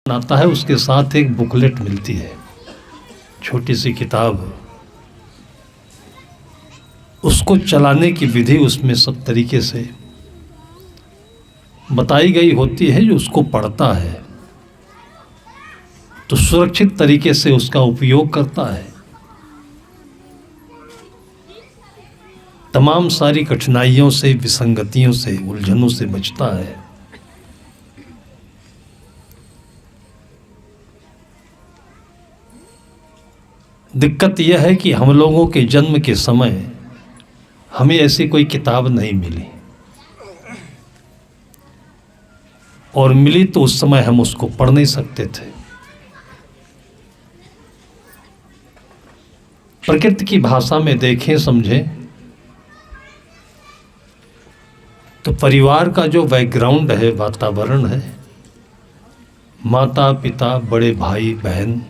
आता है उसके साथ एक बुकलेट मिलती है, छोटी सी किताब। उसको चलाने की विधि उसमें सब तरीके से बताई गई होती है। जो उसको पढ़ता है तो सुरक्षित तरीके से उसका उपयोग करता है, तमाम सारी कठिनाइयों से, विसंगतियों से, उलझनों से बचता है। दिक्कत यह है कि हम लोगों के जन्म के समय हमें ऐसी कोई किताब नहीं मिली, और मिली तो उस समय हम उसको पढ़ नहीं सकते थे। प्रकृति की भाषा में देखें, समझें तो परिवार का जो बैकग्राउंड है, वातावरण है, माता पिता, बड़े भाई बहन,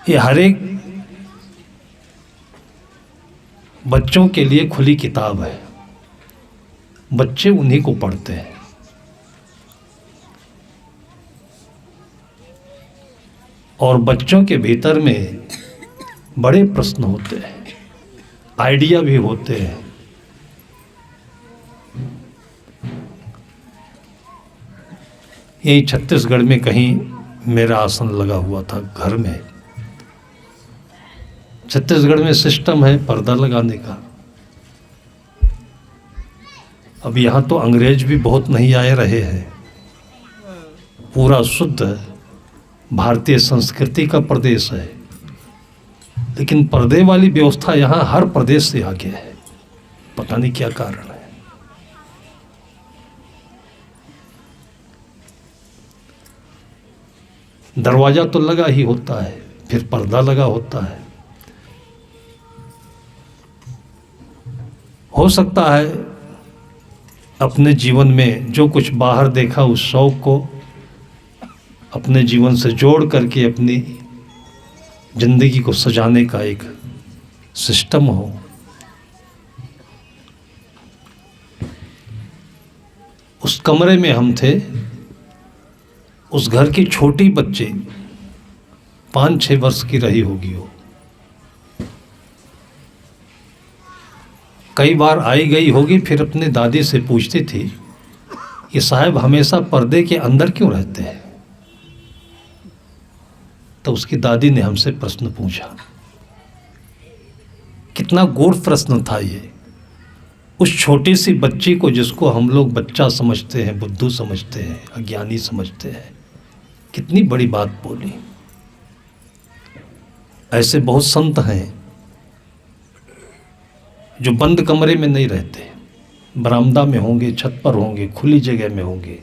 ये हर एक बच्चों के लिए खुली किताब है। बच्चे उन्हीं को पढ़ते हैं। और बच्चों के भीतर में बड़े प्रश्न होते हैं, आइडिया भी होते हैं। यही छत्तीसगढ़ में कहीं मेरा आसन लगा हुआ था घर में। छत्तीसगढ़ में सिस्टम है पर्दा लगाने का। अब यहाँ तो अंग्रेज भी बहुत नहीं आए रहे हैं। पूरा शुद्ध भारतीय संस्कृति का प्रदेश है, लेकिन पर्दे वाली व्यवस्था यहाँ हर प्रदेश से आगे है। पता नहीं क्या कारण है। दरवाजा तो लगा ही होता है, फिर पर्दा लगा होता है। हो सकता है अपने जीवन में जो कुछ बाहर देखा उस शौक को अपने जीवन से जोड़ करके अपनी जिंदगी को सजाने का एक सिस्टम हो। उस कमरे में हम थे। उस घर की छोटी बच्ची 5-6 वर्ष की रही होगी। वो कई बार आई गई होगी, फिर अपने दादी से पूछती थी कि साहब हमेशा पर्दे के अंदर क्यों रहते हैं। तो उसकी दादी ने हमसे प्रश्न पूछा। कितना गूढ़ प्रश्न था ये। उस छोटी सी बच्ची को, जिसको हम लोग बच्चा समझते हैं, बुद्धू समझते हैं, अज्ञानी समझते हैं, कितनी बड़ी बात बोली। ऐसे बहुत संत हैं जो बंद कमरे में नहीं रहते, बरामदा में होंगे, छत पर होंगे, खुली जगह में होंगे।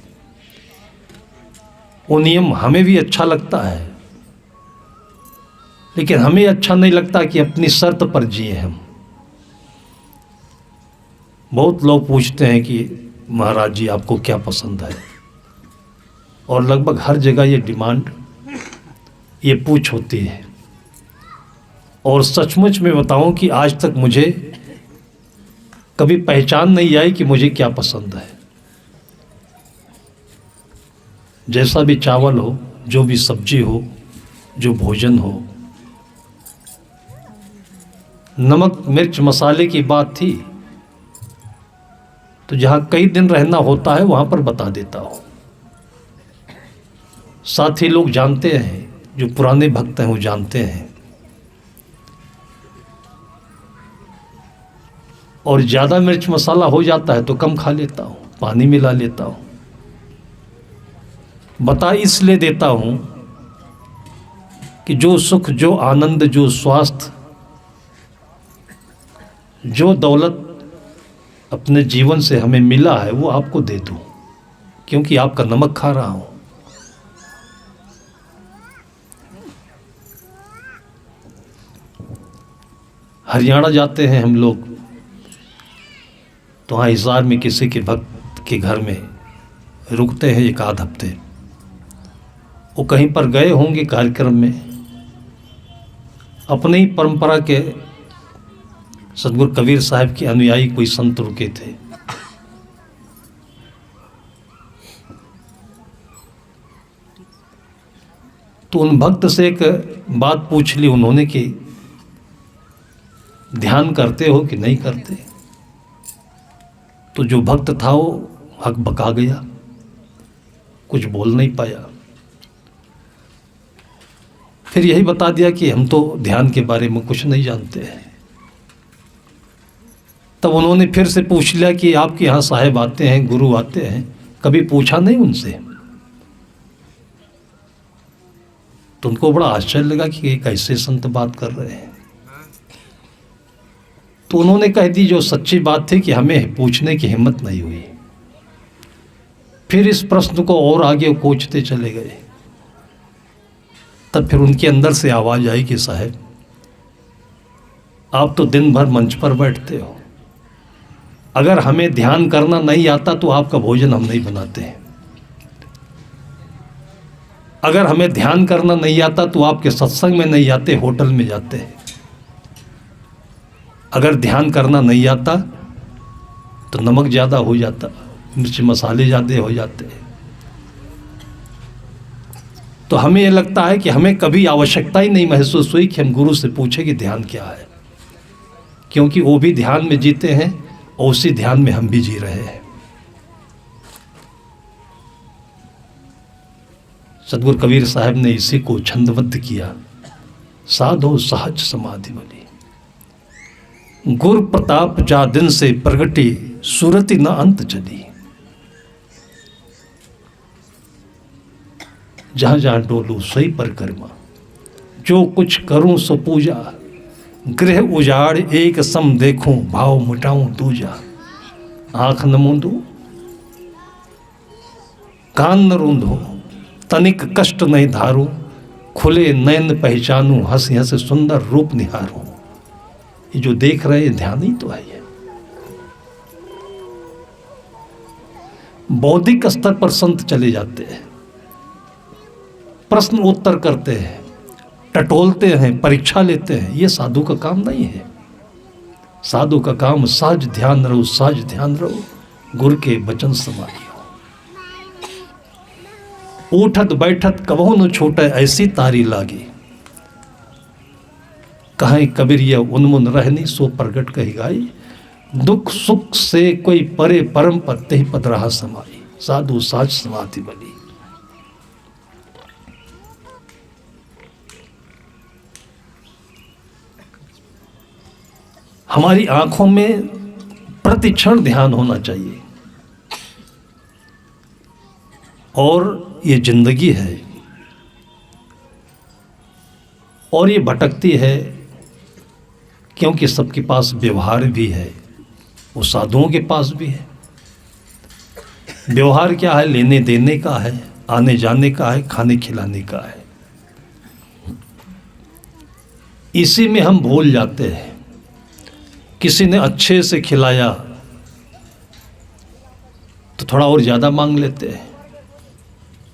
वो नियम हमें भी अच्छा लगता है, लेकिन हमें अच्छा नहीं लगता कि अपनी शर्त पर जिए हम। बहुत लोग पूछते हैं कि महाराज जी आपको क्या पसंद है, और लगभग हर जगह ये डिमांड, ये पूछ होती है। और सचमुच में बताऊं कि आज तक मुझे कभी पहचान नहीं आई कि मुझे क्या पसंद है। जैसा भी चावल हो, जो भी सब्जी हो, जो भोजन हो। नमक मिर्च मसाले की बात थी तो जहाँ कई दिन रहना होता है वहाँ पर बता देता हूँ। साथी लोग जानते हैं, जो पुराने भक्त हैं वो जानते हैं। और ज़्यादा मिर्च मसाला हो जाता है तो कम खा लेता हूँ, पानी मिला लेता हूँ। बता इसलिए देता हूँ कि जो सुख, जो आनंद, जो स्वास्थ्य, जो दौलत अपने जीवन से हमें मिला है वो आपको दे दूँ, क्योंकि आपका नमक खा रहा हूँ। हरियाणा जाते हैं हम लोग तो वहाँ हिसार में किसी के भक्त के घर में रुकते हैं 1 आध हफ्ते। वो कहीं पर गए होंगे कार्यक्रम में, अपनी ही परंपरा के सतगुरु कबीर साहब के अनुयायी कोई संत रुके थे। तो उन भक्त से एक बात पूछ ली उन्होंने कि ध्यान करते हो कि नहीं करते। तो जो भक्त था वो हक बका गया, कुछ बोल नहीं पाया। फिर यही बता दिया कि हम तो ध्यान के बारे में कुछ नहीं जानते हैं। तब उन्होंने फिर से पूछ लिया कि आपके यहाँ साहेब आते हैं, गुरु आते हैं, कभी पूछा नहीं उनसे? तो उनको बड़ा आश्चर्य लगा कि ये कैसे संत बात कर रहे हैं। तो उन्होंने कह दी जो सच्ची बात थी कि हमें पूछने की हिम्मत नहीं हुई। फिर इस प्रश्न को और आगे कोचते चले गए। तब फिर उनके अंदर से आवाज आई कि साहब आप तो दिन भर मंच पर बैठते हो, अगर हमें ध्यान करना नहीं आता तो आपका भोजन हम नहीं बनाते हैं। अगर हमें ध्यान करना नहीं आता तो आपके सत्संग में नहीं आते, होटल में जाते हैं। अगर ध्यान करना नहीं आता तो नमक ज़्यादा हो जाता, मिर्च मसाले ज़्यादा हो जाते। तो हमें यह लगता है कि हमें कभी आवश्यकता ही नहीं महसूस हुई कि हम गुरु से पूछे कि ध्यान क्या है, क्योंकि वो भी ध्यान में जीते हैं और उसी ध्यान में हम भी जी रहे हैं। सतगुरु कबीर साहब ने इसी को छंदबद्ध किया, साधो सहज समाधि बनी, गुर प्रताप जा दिन से प्रगटी, सूरति न अंत चली। जहाँ जहाँ डोलू सोई परिक्रमा, जो कुछ करूं सो पूजा, गृह उजाड़ एक सम देखूं, भाव मिटाऊं दूजा। आंख न मूंदू, कान न रूंधू, तनिक कष्ट नहीं धारू, खुले नयन पहचानू, हंसी हंसी सुंदर रूप निहारू। ये जो देख रहे हैं ध्यान ही तो है। ये बौद्धिक स्तर पर संत चले जाते हैं, प्रश्न उत्तर करते हैं, टटोलते हैं, परीक्षा लेते हैं। ये साधु का काम नहीं है। साधु का काम सहज ध्यान रहो, सहज ध्यान रहो, गुरु के वचन समाई हो। उठत बैठत कबहु न छूटे, ऐसी तारी लागी, कहें कबीर ये उन्मुन रहनी, सो प्रगट कही गाई। दुख सुख से कोई परे, परम पद ही पद रहा समाई, साधु साज समाधि बनी। हमारी आंखों में प्रतिक्षण ध्यान होना चाहिए। और ये जिंदगी है और ये भटकती है, क्योंकि सबके पास व्यवहार भी है, वो साधुओं के पास भी है। व्यवहार क्या है? लेने देने का है, आने जाने का है, खाने खिलाने का है। इसी में हम भूल जाते हैं। किसी ने अच्छे से खिलाया तो थोड़ा और ज़्यादा मांग लेते हैं।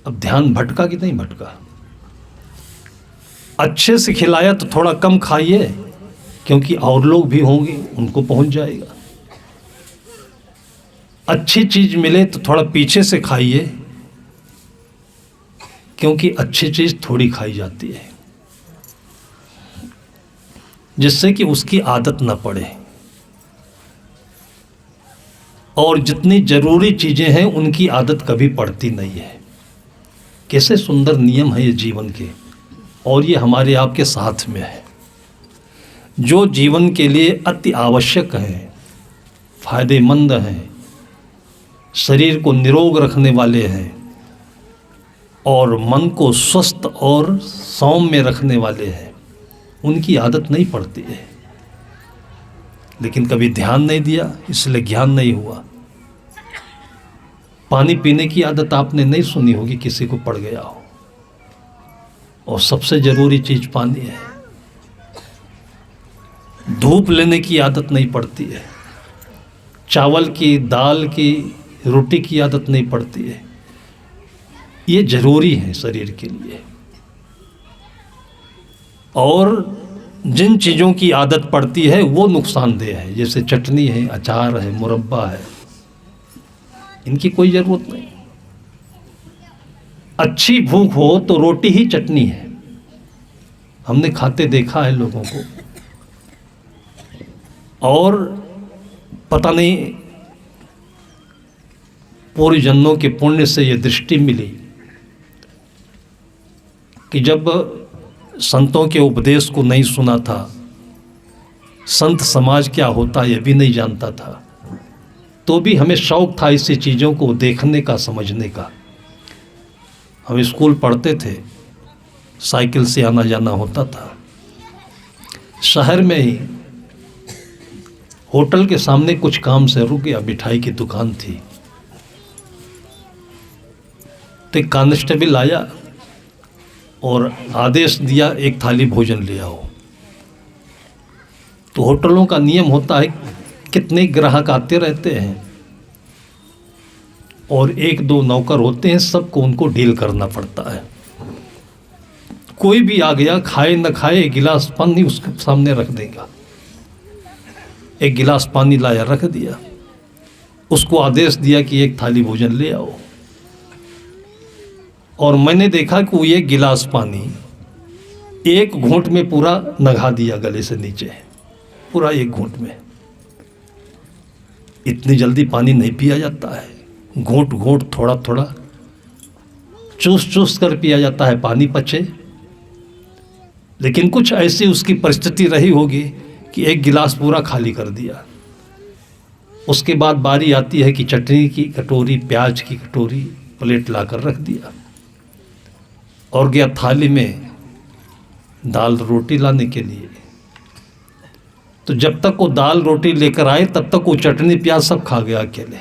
अब ध्यान भटका कि नहीं भटका? अच्छे से खिलाया तो थोड़ा कम खाइए, क्योंकि और लोग भी होंगे, उनको पहुंच जाएगा। अच्छी चीज मिले तो थोड़ा पीछे से खाइए, क्योंकि अच्छी चीज थोड़ी खाई जाती है, जिससे कि उसकी आदत न पड़े। और जितनी जरूरी चीजें हैं उनकी आदत कभी पड़ती नहीं है। कैसे सुंदर नियम है ये जीवन के, और ये हमारे आपके साथ में है। जो जीवन के लिए अति आवश्यक है, फायदेमंद हैं, शरीर को निरोग रखने वाले हैं और मन को स्वस्थ और सौम्य रखने वाले हैं, उनकी आदत नहीं पड़ती है। लेकिन कभी ध्यान नहीं दिया, इसलिए ज्ञान नहीं हुआ। पानी पीने की आदत आपने नहीं सुनी होगी, किसी को पड़ गया हो, और सबसे जरूरी चीज पानी है। धूप लेने की आदत नहीं पड़ती है, चावल की, दाल की, रोटी की आदत नहीं पड़ती है। ये जरूरी है शरीर के लिए। और जिन चीज़ों की आदत पड़ती है वो नुकसानदेह है, जैसे चटनी है, अचार है, मुरब्बा है, इनकी कोई ज़रूरत नहीं। अच्छी भूख हो तो रोटी ही चटनी है, हमने खाते देखा है लोगों को, और पता नहीं पूर्व जन्मों के पुण्य से ये दृष्टि मिली कि जब संतों के उपदेश को नहीं सुना था, संत समाज क्या होता यह भी नहीं जानता था, तो भी हमें शौक़ था ऐसी चीज़ों को देखने का, समझने का। हम स्कूल पढ़ते थे, साइकिल से आना जाना होता था। शहर में ही होटल के सामने कुछ काम से रुक गया, मिठाई की दुकान थी, तो एक कांस्टेबल आया और आदेश दिया एक थाली भोजन ले आओ। तो होटलों का नियम होता है कितने ग्राहक आते रहते हैं और एक दो नौकर होते हैं, सबको उनको डील करना पड़ता है। कोई भी आ गया, खाए न खाए, एक गिलास पानी उसके सामने रख देगा। एक गिलास पानी लाया, रख दिया, उसको आदेश दिया कि एक थाली भोजन ले आओ। और मैंने देखा कि वो एक गिलास पानी एक घूंट में पूरा नगा दिया, गले से नीचे, पूरा एक घूंट में। इतनी जल्दी पानी नहीं पिया जाता है, घूंट घूंट, थोड़ा थोड़ा, चूस चूस कर पिया जाता है, पानी पचे। लेकिन कुछ ऐसी उसकी परिस्थिति रही होगी कि एक गिलास पूरा खाली कर दिया। उसके बाद बारी आती है कि चटनी की कटोरी, प्याज की कटोरी, प्लेट लाकर रख दिया और गया थाली में दाल रोटी लाने के लिए। तो जब तक वो दाल रोटी लेकर आए तब तक वो चटनी प्याज सब खा गया अकेले।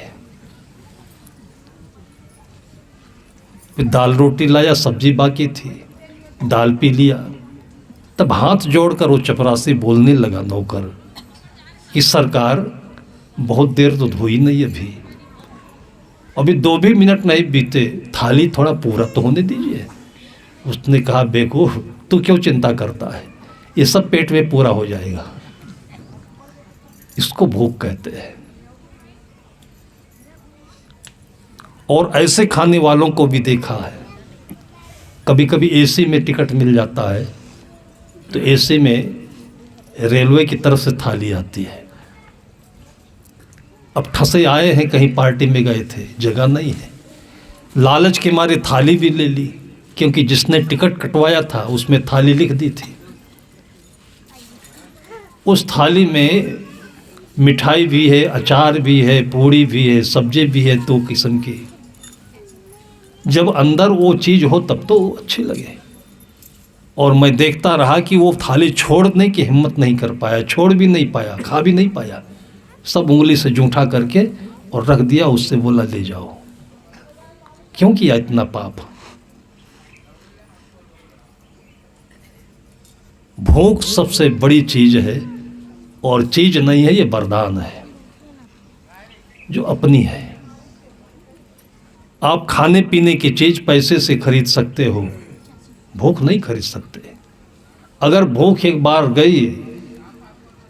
फिर दाल रोटी लाया, सब्जी बाकी थी, दाल पी लिया। तब हाथ जोड़कर वो चपरासी बोलने लगा, नौकर, कि सरकार बहुत देर तो धोई नहीं, अभी 2 भी मिनट नहीं बीते, थाली थोड़ा पूरा तो होने दीजिए। उसने कहा, बेवकूफ, तू क्यों चिंता करता है, ये सब पेट में पूरा हो जाएगा। इसको भूख कहते हैं। और ऐसे खाने वालों को भी देखा है। कभी कभी एसी में टिकट मिल जाता है तो एसी में रेलवे की तरफ से थाली आती है। अब ठसे आए हैं, कहीं पार्टी में गए थे, जगह नहीं है, लालच के मारे थाली भी ले ली, क्योंकि जिसने टिकट कटवाया था उसमें थाली लिख दी थी। उस थाली में मिठाई भी है, अचार भी है, पूड़ी भी है, सब्जी भी है 2 किस्म की। जब अंदर वो चीज़ हो तब तो अच्छी लगे। और मैं देखता रहा कि वो थाली छोड़ने की हिम्मत नहीं कर पाया, छोड़ भी नहीं पाया, खा भी नहीं पाया, सब उंगली से जूठा करके और रख दिया। उससे बोला, ले जाओ। क्यों किया इतना पाप? भूख सबसे बड़ी चीज है, और चीज नहीं है, ये वरदान है जो अपनी है। आप खाने पीने की चीज पैसे से खरीद सकते हो, भूख नहीं खरीद सकते। अगर भूख एक बार गई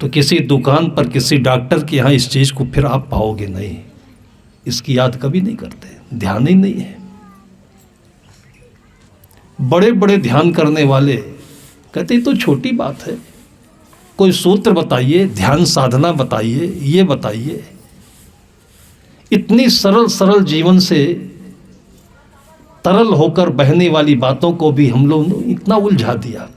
तो किसी दुकान पर, किसी डॉक्टर के यहाँ इस चीज को फिर आप पाओगे नहीं। इसकी याद कभी नहीं करते, ध्यान ही नहीं है। बड़े बड़े ध्यान करने वाले कहते तो छोटी बात है, कोई सूत्र बताइए, ध्यान साधना बताइए, ये बताइए। इतनी सरल सरल जीवन से तरल होकर बहने वाली बातों को भी हम लोग ने इतना उलझा दिया।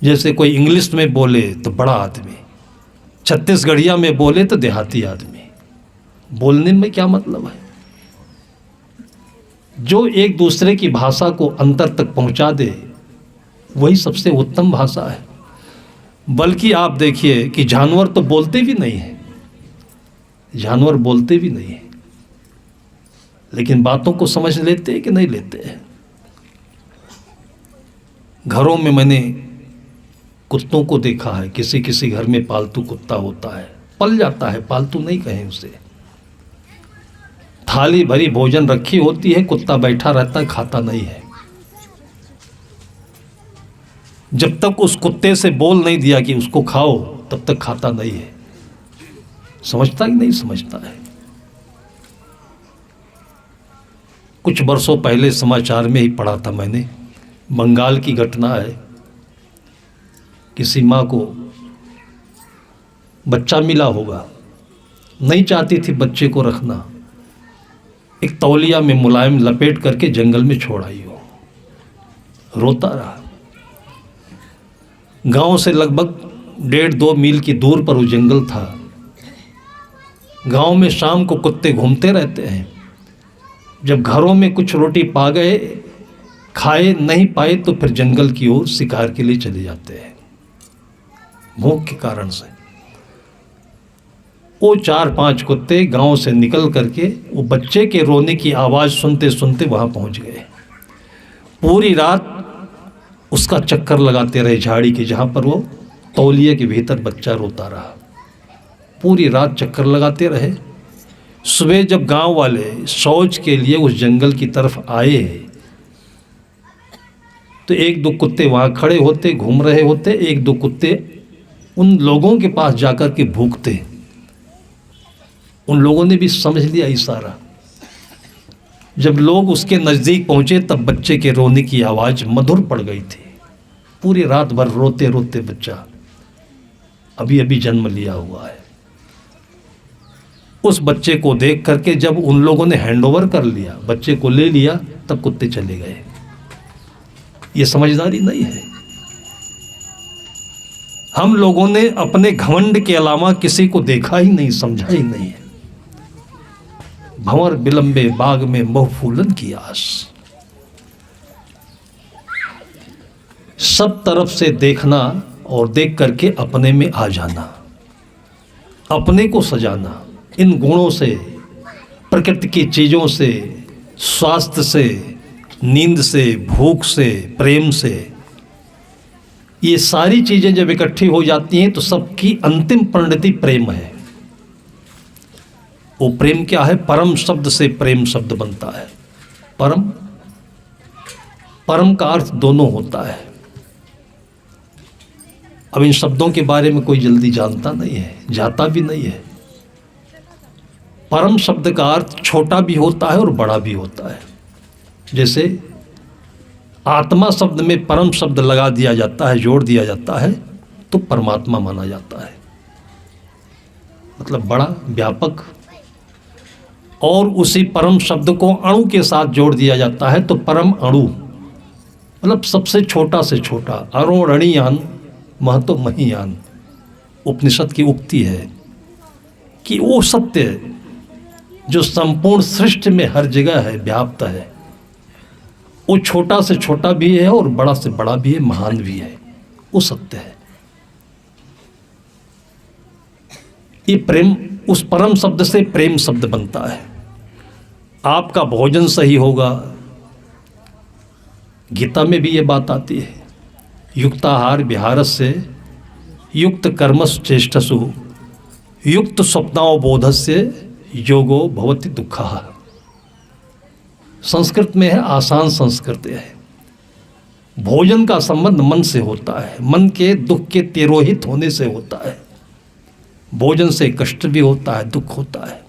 जैसे कोई इंग्लिश में बोले तो बड़ा आदमी, छत्तीसगढ़िया में बोले तो देहाती आदमी। बोलने में क्या मतलब है? जो एक दूसरे की भाषा को अंतर तक पहुंचा दे, वही सबसे उत्तम भाषा है। बल्कि आप देखिए कि जानवर तो बोलते भी नहीं है, जानवर बोलते भी नहीं है, लेकिन बातों को समझ लेते हैं कि नहीं लेते हैं। घरों में मैंने कुत्तों को देखा है, किसी किसी घर में पालतू कुत्ता होता है, पल जाता है, पालतू नहीं कहें उसे। थाली भरी भोजन रखी होती है, कुत्ता बैठा रहता है, खाता नहीं है। जब तक उस कुत्ते से बोल नहीं दिया कि उसको खाओ, तब तक खाता नहीं है। समझता कि नहीं समझता है? कुछ वर्षों पहले समाचार में ही पढ़ा था मैंने बंगाल की घटना है। किसी माँ को बच्चा मिला होगा, नहीं चाहती थी बच्चे को रखना, एक तौलिया में मुलायम लपेट करके जंगल में छोड़ आई हो, रोता रहा। गांव से लगभग 1.5-2 मील की दूर पर वो जंगल था। गांव में शाम को कुत्ते घूमते रहते हैं। जब घरों में कुछ रोटी पा गए, खाए नहीं पाए, तो फिर जंगल की ओर शिकार के लिए चले जाते हैं भूख के कारण से। वो 4-5 कुत्ते गांव से निकल करके वो बच्चे के रोने की आवाज़ सुनते सुनते वहाँ पहुँच गए। पूरी रात उसका चक्कर लगाते रहे झाड़ी के, जहाँ पर वो तौलिए के भीतर बच्चा रोता रहा। पूरी रात चक्कर लगाते रहे। सुबह जब गांव वाले शौच के लिए उस जंगल की तरफ आए तो 1-2 कुत्ते वहाँ खड़े होते, घूम रहे होते। 1-2 कुत्ते उन लोगों के पास जाकर के भूखते। उन लोगों ने भी समझ लिया इशारा। जब लोग उसके नज़दीक पहुँचे तब बच्चे के रोने की आवाज़ मधुर पड़ गई थी। पूरी रात भर रोते रोते बच्चा अभी अभी जन्म लिया हुआ है। उस बच्चे को देख करके जब उन लोगों ने हैंडओवर कर लिया, बच्चे को ले लिया, तब कुत्ते चले गए। ये समझदारी नहीं है। हम लोगों ने अपने घमंड के अलावा किसी को देखा ही नहीं, समझा ही नहीं है। भंवर बिलंबे बाग में मोह फूलन की आस। सब तरफ से देखना और देख करके अपने में आ जाना, अपने को सजाना। इन गुणों से, प्रकृति की चीज़ों से, स्वास्थ्य से, नींद से, भूख से, प्रेम से, ये सारी चीज़ें जब इकट्ठी हो जाती हैं तो सबकी अंतिम परिणति प्रेम है। वो प्रेम क्या है? परम शब्द से प्रेम शब्द बनता है। परम, परम का अर्थ दोनों होता है। अब इन शब्दों के बारे में कोई जल्दी जानता नहीं है, जाता भी नहीं है। परम शब्द का अर्थ छोटा भी होता है और बड़ा भी होता है। जैसे आत्मा शब्द में परम शब्द लगा दिया जाता है, जोड़ दिया जाता है, तो परमात्मा माना जाता है, मतलब बड़ा, व्यापक। और उसी परम शब्द को अणु के साथ जोड़ दिया जाता है तो परम अणु, मतलब सबसे छोटा से छोटा। अणुरणीयान महतो महीयान, उपनिषद की उक्ति है कि वो सत्य जो संपूर्ण सृष्टि में हर जगह है, व्याप्त है, वो छोटा से छोटा भी है और बड़ा से बड़ा भी है, महान भी है, वो सत्य है। ये प्रेम, उस परम शब्द से प्रेम शब्द बनता है। आपका भोजन सही होगा, गीता में भी ये बात आती है, युक्ताहार विहारस्य युक्त कर्मसु चेष्टसु युक्त स्वप्नावबोधस्य योगो भवति दुःखः। संस्कृत में है, आसान संस्कृत है। भोजन का संबंध मन से होता है, मन के दुख के तिरोहित होने से होता है। भोजन से कष्ट भी होता है, दुख होता है।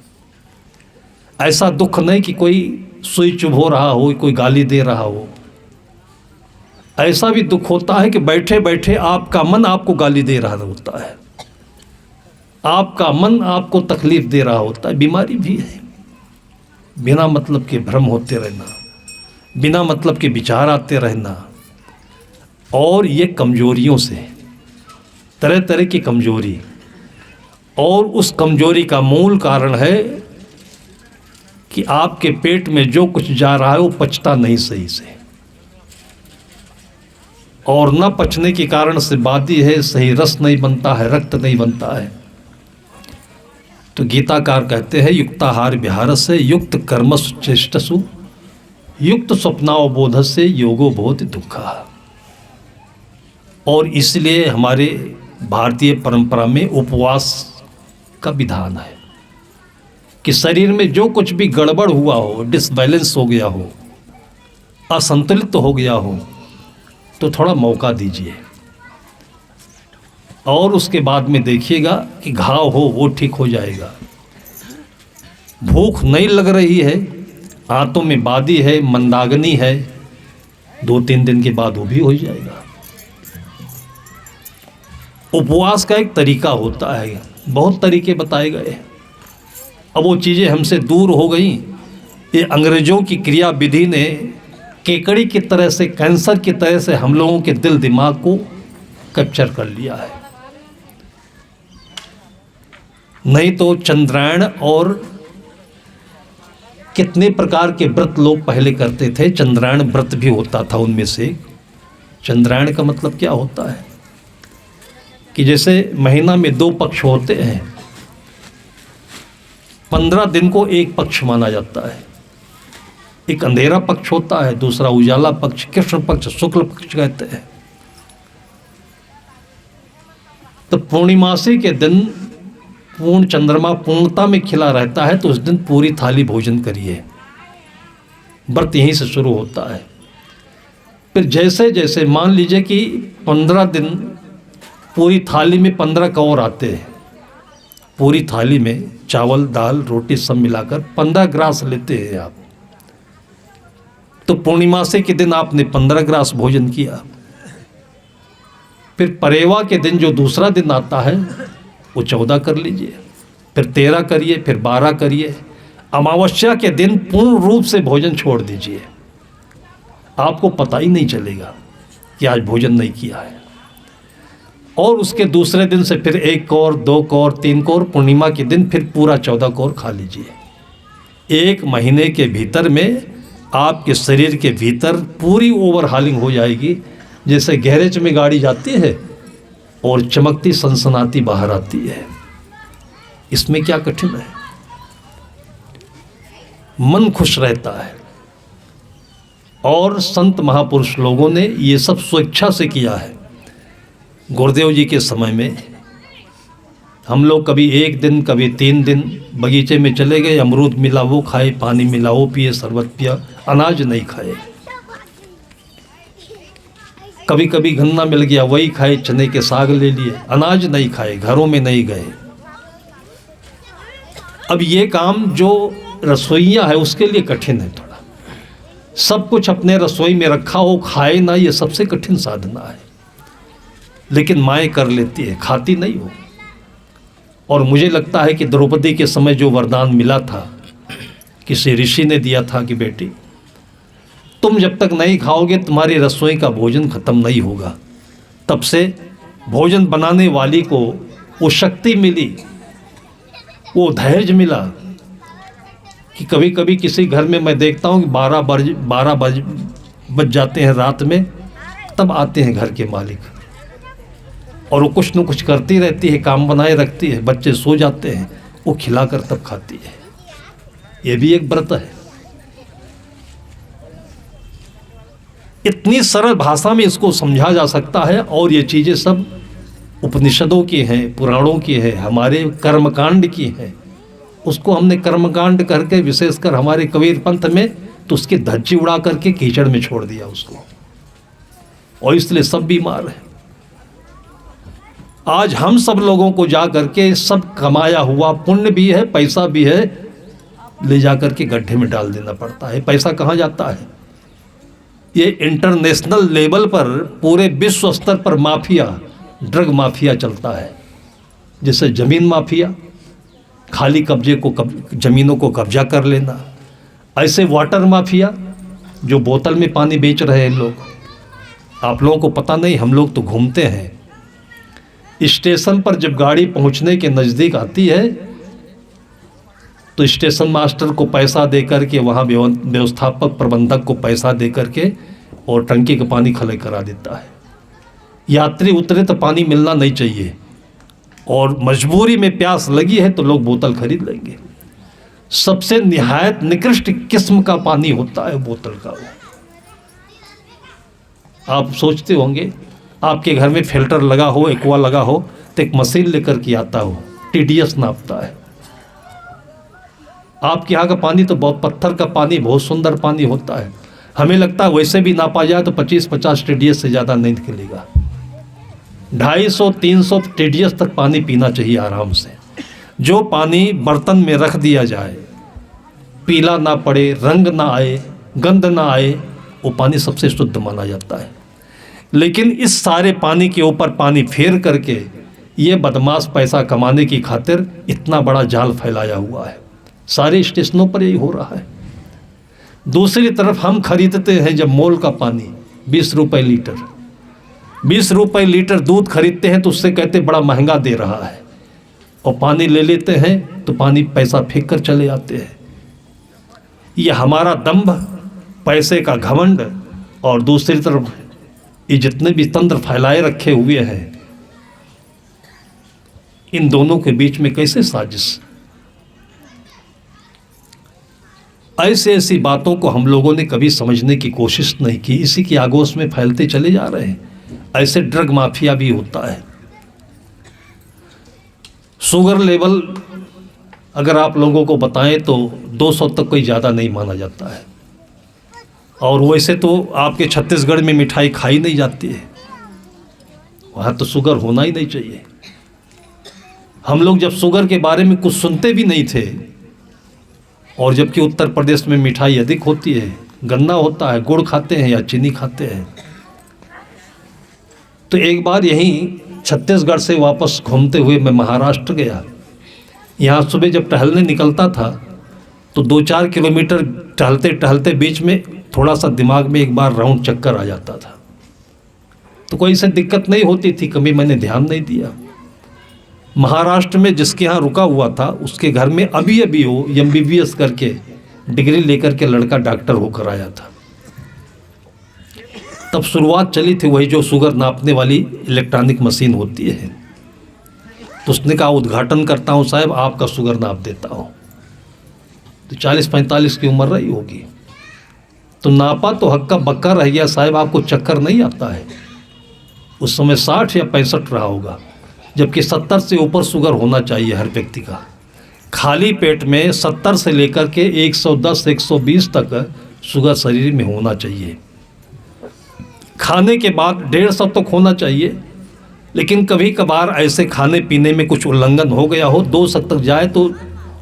ऐसा दुख नहीं कि कोई सुई चुभो रहा हो, कोई गाली दे रहा हो। ऐसा भी दुख होता है कि बैठे बैठे आपका मन आपको गाली दे रहा होता है, आपका मन आपको तकलीफ दे रहा होता है। बीमारी भी है, बिना मतलब के भ्रम होते रहना, बिना मतलब के विचार आते रहना, और ये कमजोरियों से, तरह तरह की कमजोरी। और उस कमजोरी का मूल कारण है कि आपके पेट में जो कुछ जा रहा है वो पचता नहीं सही से, और न पचने के कारण से बादी है, सही रस नहीं बनता है, रक्त नहीं बनता है। तो गीताकार कहते हैं, युक्ताहार विहारस्य युक्त कर्मसु चेष्टसु युक्त स्वप्नावबोधस्य योगो भवति दुःखः। और इसलिए हमारे भारतीय परंपरा में उपवास का विधान है कि शरीर में जो कुछ भी गड़बड़ हुआ हो, डिसबैलेंस हो गया हो, असंतुलित हो गया हो, तो थोड़ा मौका दीजिए और उसके बाद में देखिएगा कि घाव हो वो ठीक हो जाएगा। भूख नहीं लग रही है, आंतों में बादी है, मंदाग्नि है, 2-3 दिन के बाद वो भी हो जाएगा। उपवास का एक तरीका होता है, बहुत तरीके बताए गए। अब वो चीज़ें हमसे दूर हो गई। ये अंग्रेज़ों की क्रिया विधि ने केकड़ी की तरह से, कैंसर की तरह से हम लोगों के दिल दिमाग को कैप्चर कर लिया है। नहीं तो चंद्रायण और कितने प्रकार के व्रत लोग पहले करते थे। चंद्रायण व्रत भी होता था उनमें से। चंद्रायण का मतलब क्या होता है कि जैसे महीना में 2 पक्ष होते हैं, 15 दिन को एक पक्ष माना जाता है। एक अंधेरा पक्ष होता है, दूसरा उजाला पक्ष, कृष्ण पक्ष, शुक्ल पक्ष कहते हैं। तो पूर्णिमासी के दिन पूर्ण चंद्रमा पूर्णता में खिला रहता है, तो उस दिन पूरी थाली भोजन करिए। व्रत यहीं से शुरू होता है। फिर जैसे जैसे मान लीजिए कि 15 दिन पूरी थाली में 15 कौर आते हैं। पूरी थाली में चावल, दाल, रोटी सब मिलाकर 15 ग्रास लेते हैं आप। तो पूर्णिमासी के दिन आपने 15 ग्रास भोजन किया। फिर परेवा के दिन जो दूसरा दिन आता है वो 14 कर लीजिए, फिर 13 करिए, फिर 12 करिए। अमावस्या के दिन पूर्ण रूप से भोजन छोड़ दीजिए, आपको पता ही नहीं चलेगा कि आज भोजन नहीं किया है। और उसके दूसरे दिन से फिर 1 कौर, 2 कौर, 3 कौर, पूर्णिमा के दिन फिर पूरा 14 कौर खा लीजिए। 1 महीने के भीतर में आपके शरीर के भीतर पूरी ओवरहालिंग हो जाएगी। जैसे गैरेज में गाड़ी जाती है और चमकती सनसनाती बाहर आती है। इसमें क्या कठिन है, मन खुश रहता है। और संत महापुरुष लोगों ने ये सब स्वेच्छा से किया है। गुरुदेव जी के समय में हम लोग कभी 1 दिन, कभी 3 दिन बगीचे में चले गए, अमरूद मिला वो खाए, पानी मिला वो पिए, शरबत पिया, अनाज नहीं खाए। कभी कभी गन्ना मिल गया वही खाए, चने के साग ले लिए, अनाज नहीं खाए, घरों में नहीं गए। अब ये काम जो रसोइया है उसके लिए कठिन है थोड़ा। सब कुछ अपने रसोई में रखा हो, खाए ना, ये सबसे कठिन साधना है। लेकिन माएँ कर लेती है, खाती नहीं हो। और मुझे लगता है कि द्रौपदी के समय जो वरदान मिला था, किसी ऋषि ने दिया था कि बेटी तुम जब तक नहीं खाओगे तुम्हारी रसोई का भोजन खत्म नहीं होगा। तब से भोजन बनाने वाली को वो शक्ति मिली, वो धैर्य मिला कि कभी कभी किसी घर में मैं देखता हूँ कि 12 बज जाते हैं रात में, तब आते हैं घर के मालिक और वो कुछ न कुछ करती रहती है, काम बनाए रखती है, बच्चे सो जाते हैं, वो खिलाकर तब खाती है। ये भी एक व्रत है। इतनी सरल भाषा में इसको समझा जा सकता है। और ये चीज़ें सब उपनिषदों की हैं, पुराणों की है, हमारे कर्मकांड की हैं। उसको हमने कर्मकांड करके, विशेषकर हमारे कबीर पंथ में तो उसकी धज्जी उड़ा करके कीचड़ में छोड़ दिया उसको, और इसलिए सब बीमार है। आज हम सब लोगों को जा करके सब कमाया हुआ पुण्य भी है, पैसा भी है, ले जा करके गड्ढे में डाल देना पड़ता है। पैसा कहाँ जाता है? ये इंटरनेशनल लेवल पर, पूरे विश्व स्तर पर माफिया, ड्रग माफिया चलता है। जैसे ज़मीन माफिया, खाली कब्जे को ज़मीनों को कब्जा कर लेना। ऐसे वाटर माफिया, जो बोतल में पानी बेच रहे हैं लोग। आप लोगों को पता नहीं, हम लोग तो घूमते हैं। स्टेशन पर जब गाड़ी पहुंचने के नज़दीक आती है तो स्टेशन मास्टर को पैसा दे करके, वहाँ व्यवस्थापक प्रबंधक को पैसा दे करके और टंकी का पानी खले करा देता है। यात्री उतरे तो पानी मिलना नहीं चाहिए, और मजबूरी में प्यास लगी है तो लोग बोतल खरीद लेंगे। सबसे निहायत निकृष्ट किस्म का पानी होता है बोतल का। वो आप सोचते होंगे आपके घर में फिल्टर लगा हो, एक्वा लगा हो, तो एक मशीन लेकर के आता हो, TDS नापता है। आपके यहाँ का पानी तो बहुत पत्थर का पानी, बहुत सुंदर पानी होता है। हमें लगता है वैसे भी नापा जाए तो 25-50 TDS से ज़्यादा नहीं निकलेगा। 250-300 TDS तक पानी पीना चाहिए आराम से। जो पानी बर्तन में रख दिया जाए, पीला ना पड़े, रंग ना आए, गंध ना आए, वो पानी सबसे शुद्ध माना जाता है। लेकिन इस सारे पानी के ऊपर पानी फेर करके ये बदमाश पैसा कमाने की खातिर इतना बड़ा जाल फैलाया हुआ है। सारे स्टेशनों पर यही हो रहा है। दूसरी तरफ हम खरीदते हैं जब मोल का पानी 20 रुपये लीटर, 20 रुपये लीटर दूध खरीदते हैं तो उससे कहते बड़ा महंगा दे रहा है, और पानी ले लेते हैं तो पानी पैसा फेंक कर चले आते हैं। ये हमारा दंभ, पैसे का घमंड, और दूसरी तरफ ये जितने भी तंत्र फैलाए रखे हुए हैं, इन दोनों के बीच में कैसे साजिश। ऐसी ऐसी बातों को हम लोगों ने कभी समझने की कोशिश नहीं की, इसी की आगोश में फैलते चले जा रहे हैं। ऐसे ड्रग माफिया भी होता है। शुगर लेवल अगर आप लोगों को बताएं तो 200 तक कोई ज़्यादा नहीं माना जाता है, और वैसे तो आपके छत्तीसगढ़ में मिठाई खाई नहीं जाती है, वहाँ तो शुगर होना ही नहीं चाहिए। हम लोग जब शुगर के बारे में कुछ सुनते भी नहीं थे, और जबकि उत्तर प्रदेश में मिठाई अधिक होती है, गन्ना होता है, गुड़ खाते हैं या चीनी खाते हैं। तो एक बार यहीं छत्तीसगढ़ से वापस घूमते हुए मैं महाराष्ट्र गया। यहाँ सुबह जब टहलने निकलता था तो 2-4 किलोमीटर टहलते टहलते बीच में थोड़ा सा दिमाग में एक बार राउंड चक्कर आ जाता था। तो कोई से दिक्कत नहीं होती थी, कभी मैंने ध्यान नहीं दिया। महाराष्ट्र में जिसके यहाँ रुका हुआ था उसके घर में अभी अभी वो MBBS करके डिग्री लेकर के लड़का डॉक्टर होकर आया था। तब शुरुआत चली थी वही जो शुगर नापने वाली इलेक्ट्रॉनिक मशीन होती है। तो उसने कहा उद्घाटन करता हूँ साहब, आपका शुगर नाप देता हूँ। तो 40-45 की उम्र रही होगी। तो नापा तो हक्का बक्का रह गया, साहब आपको चक्कर नहीं आता है। उस समय 60 या 65 रहा होगा, जबकि 70 से ऊपर शुगर होना चाहिए हर व्यक्ति का। खाली पेट में 70 से लेकर के 110-120 तक शुगर शरीर में होना चाहिए। खाने के बाद 150 तक होना चाहिए। लेकिन कभी कभार ऐसे खाने पीने में कुछ उल्लंघन हो गया हो, 200 तक जाए तो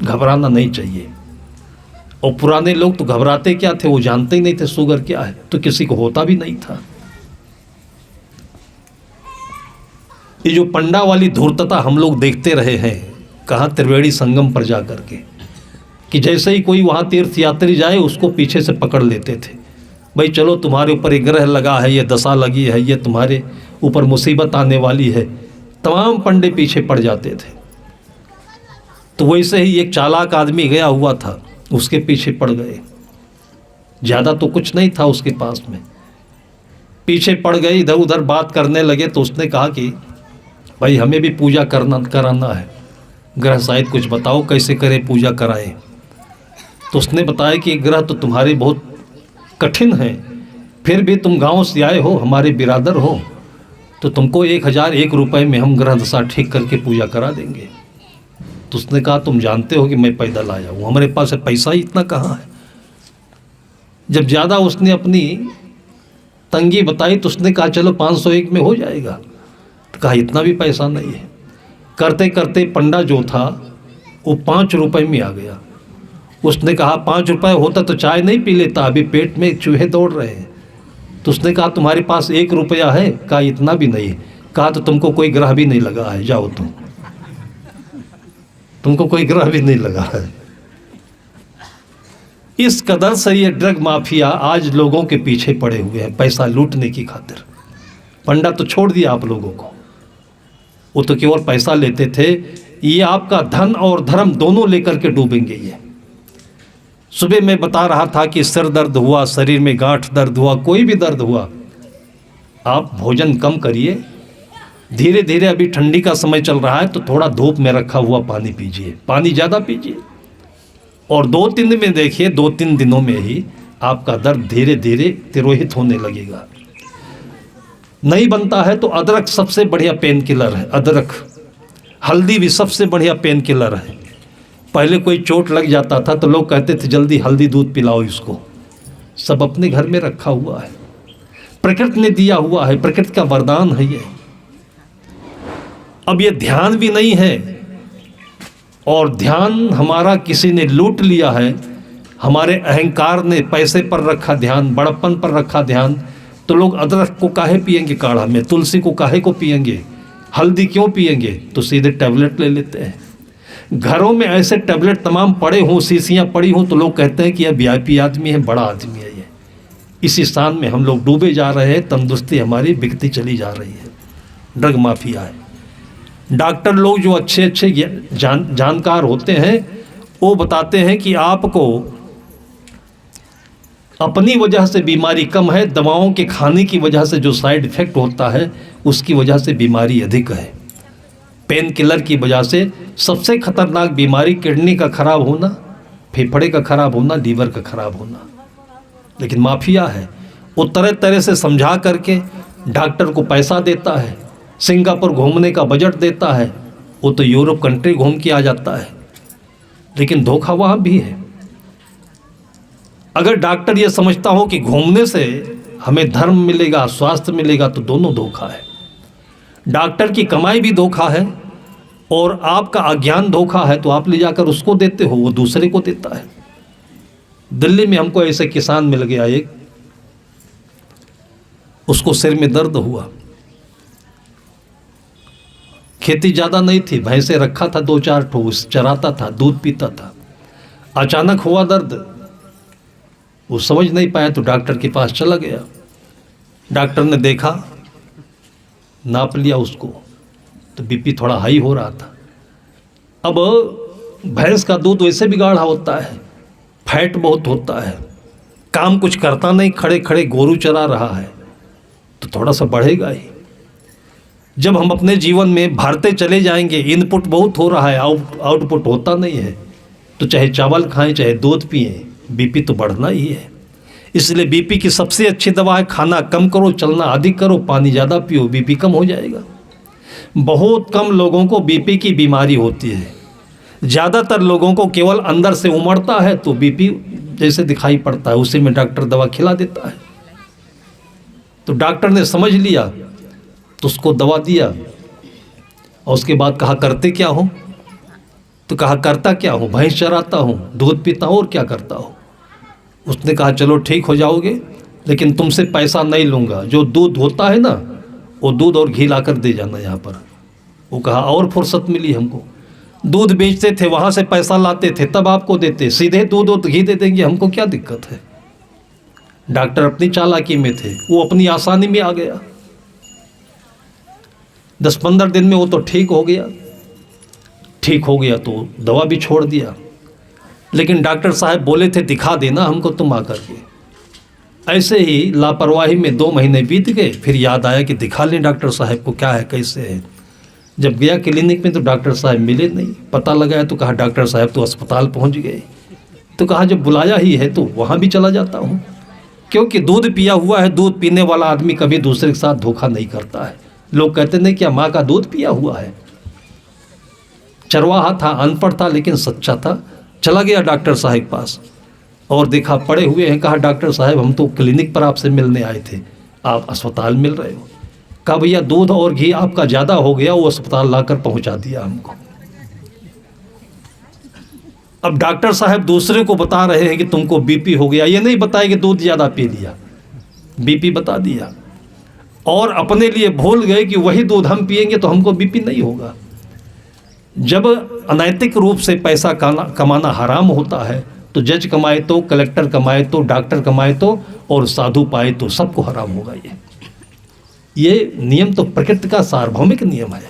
घबराना नहीं चाहिए। और पुराने लोग तो घबराते क्या थे, वो जानते ही नहीं थे शुगर क्या है, तो किसी को होता भी नहीं था। ये जो पंडा वाली धूर्तता हम लोग देखते रहे हैं, कहाँ त्रिवेणी संगम पर जा कर के, कि जैसे ही कोई वहाँ तीर्थ यात्री जाए उसको पीछे से पकड़ लेते थे। भाई चलो तुम्हारे ऊपर एक ग्रह लगा है, ये दशा लगी है, ये तुम्हारे ऊपर मुसीबत आने वाली है। तमाम पंडे पीछे पड़ जाते थे। तो वैसे ही एक चालाक आदमी गया हुआ था, उसके पीछे पड़ गए। ज़्यादा तो कुछ नहीं था उसके पास में, पीछे पड़ गए, इधर उधर बात करने लगे। तो उसने कहा कि भाई हमें भी पूजा कराना है, ग्रह शायद कुछ बताओ कैसे करें, पूजा कराएं। तो उसने बताया कि ग्रह तो तुम्हारे बहुत कठिन है, फिर भी तुम गांव से आए हो, हमारे बिरादर हो, तो तुमको 1001 रुपये में हम ग्रह दशा ठीक करके पूजा करा देंगे। तो उसने कहा तुम जानते हो कि मैं पैदल आया हूँ, हमारे पास पैसा ही इतना कहाँ है। जब ज़्यादा उसने अपनी तंगी बताई तो उसने कहा चलो 501 में हो जाएगा। तो कहा इतना भी पैसा नहीं है। करते करते पंडा जो था वो 5 रुपये में आ गया। उसने कहा 5 रुपये होता तो चाय नहीं पी लेता, अभी पेट में चूहे दौड़ रहे हैं। तो उसने कहा तुम्हारे पास 1 रुपया है? कहा इतना भी नहीं है। कहा तो तुमको कोई ग्रह भी नहीं लगा है, जाओ तुमको कोई ग्रह भी नहीं लगा है। इस कदर से ये ड्रग माफिया आज लोगों के पीछे पड़े हुए हैं पैसा लूटने की खातिर। पंडा तो छोड़ दिया आप लोगों को, वो तो केवल पैसा लेते थे। ये आपका धन और धर्म दोनों लेकर के डूबेंगे। ये सुबह मैं बता रहा था कि सिर दर्द हुआ, शरीर में गांठ दर्द हुआ, कोई भी दर्द हुआ, आप भोजन कम करिए। धीरे धीरे अभी ठंडी का समय चल रहा है तो थोड़ा धूप में रखा हुआ पानी पीजिए, पानी ज़्यादा पीजिए। और 2-3 दिन में देखिए, 2-3 दिनों में ही आपका दर्द धीरे धीरे तिरोहित होने लगेगा। नहीं बनता है तो अदरक सबसे बढ़िया पेन किलर है। अदरक, हल्दी भी सबसे बढ़िया पेन किलर है। पहले कोई चोट लग जाता था तो लोग कहते थे जल्दी हल्दी दूध पिलाओ इसको। सब अपने घर में रखा हुआ है, प्रकृति ने दिया हुआ है, प्रकृति का वरदान है ये। अब ये ध्यान भी नहीं है, और ध्यान हमारा किसी ने लूट लिया है। हमारे अहंकार ने पैसे पर रखा ध्यान, बड़प्पन पर रखा ध्यान, तो लोग अदरक को काहे पिएंगे काढ़ा में, तुलसी को काहे को पिएंगे, हल्दी क्यों पिएंगे, तो सीधे टैबलेट ले लेते हैं। घरों में ऐसे टैबलेट तमाम पड़े हों, शीशियाँ पड़ी हों, तो लोग कहते हैं कि यह वीआईपी आदमी है, बड़ा आदमी है ये। इसी स्थान में हम लोग डूबे जा रहे हैं, तंदुरुस्ती हमारी बिकती चली जा रही है। ड्रग माफिया है। डॉक्टर लोग जो अच्छे अच्छे जानकार होते हैं, वो बताते हैं कि आपको अपनी वजह से बीमारी कम है, दवाओं के खाने की वजह से जो साइड इफेक्ट होता है उसकी वजह से बीमारी अधिक है। पेन किलर की वजह से सबसे खतरनाक बीमारी किडनी का खराब होना, फेफड़े का खराब होना, लीवर का खराब होना। लेकिन माफिया है, वो तरह तरह से समझा करके डॉक्टर को पैसा देता है, सिंगापुर घूमने का बजट देता है, वो तो यूरोप कंट्री घूम के आ जाता है। लेकिन धोखा वहाँ भी है। अगर डॉक्टर ये समझता हो कि घूमने से हमें धर्म मिलेगा, स्वास्थ्य मिलेगा, तो दोनों धोखा है। डॉक्टर की कमाई भी धोखा है और आपका अज्ञान धोखा है, तो आप ले जाकर उसको देते हो, वो दूसरे को देता है। दिल्ली में हमको ऐसे किसान मिल गया एक, उसको सिर में दर्द हुआ, खेती ज़्यादा नहीं थी, भैंसे रखा था 2-4 ठो, चराता था, दूध पीता था। अचानक हुआ दर्द, वो समझ नहीं पाया तो डॉक्टर के पास चला गया। डॉक्टर ने देखा, नाप लिया उसको, तो बीपी थोड़ा हाई हो रहा था। अब भैंस का दूध वैसे भी गाढ़ा होता है, फैट बहुत होता है, काम कुछ करता नहीं, खड़े खड़े गोरू चरा रहा है, तो थोड़ा सा बढ़ेगा ही। जब हम अपने जीवन में भरते चले जाएंगे, इनपुट बहुत हो रहा है, आउटपुट होता नहीं है, तो चाहे चावल खाएं चाहे दूध पिएं, बीपी तो बढ़ना ही है। इसलिए बीपी की सबसे अच्छी दवा है खाना कम करो, चलना अधिक करो, पानी ज़्यादा पियो, बीपी कम हो जाएगा। बहुत कम लोगों को बीपी की बीमारी होती है, ज़्यादातर लोगों को केवल अंदर से उमड़ता है, तो बीपी जैसे दिखाई पड़ता है, उसी में डॉक्टर दवा खिला देता है। तो डॉक्टर ने समझ लिया, तो उसको दवा दिया और उसके बाद कहा करते क्या हो, तो कहा करता क्या हूँ, भैंस चराता हूँ, दूध पीता हूँ, और क्या करता हूँ। उसने कहा चलो ठीक हो जाओगे, लेकिन तुमसे पैसा नहीं लूँगा, जो दूध होता है ना वो दूध और घी लाकर दे जाना यहाँ पर। वो कहा और फुर्सत मिली हमको, दूध बेचते थे वहाँ से पैसा लाते थे, तब आपको देते, सीधे दूध और घी दे देंगे, हमको क्या दिक्कत है। डॉक्टर अपनी चालाकी में थे, वो अपनी आसानी में आ गया। 10-15 दिन में वो तो ठीक हो गया। ठीक हो गया तो दवा भी छोड़ दिया, लेकिन डॉक्टर साहब बोले थे दिखा देना हमको तुम आकर के। ऐसे ही लापरवाही में 2 महीने बीत गए, फिर याद आया कि दिखा लें डॉक्टर साहब को, क्या है कैसे है। जब गया क्लिनिक में तो डॉक्टर साहब मिले नहीं, पता लगाया तो कहा डॉक्टर साहब तो अस्पताल पहुंच गए। तो कहा जब बुलाया ही है तो वहाँ भी चला जाता हूँ, क्योंकि दूध पिया हुआ है, दूध पीने वाला आदमी कभी दूसरे के साथ धोखा नहीं करता है। लोग कहते नहीं क्या माँ का दूध पिया हुआ है। चरवाहा था, अनपढ़ था, लेकिन सच्चा था। चला गया डॉक्टर साहब पास और देखा पड़े हुए हैं। कहा डॉक्टर साहब हम तो क्लिनिक पर आपसे मिलने आए थे, आप अस्पताल मिल रहे हो। कहा भैया दूध और घी आपका ज़्यादा हो गया, वो अस्पताल लाकर पहुंचा दिया हमको। अब डॉक्टर साहब दूसरे को बता रहे हैं कि तुमको बीपी हो गया, ये नहीं बताया कि दूध ज़्यादा पी लिया, बीपी बता दिया। और अपने लिए भूल गए कि वही दूध हम पिएंगे तो हमको बीपी नहीं होगा। जब अनैतिक रूप से पैसा कमाना हराम होता है तो जज कमाए तो, कलेक्टर कमाए तो, डॉक्टर कमाए तो, और साधु पाए तो सबको हराम होगा। ये नियम तो प्रकृति का सार्वभौमिक नियम है,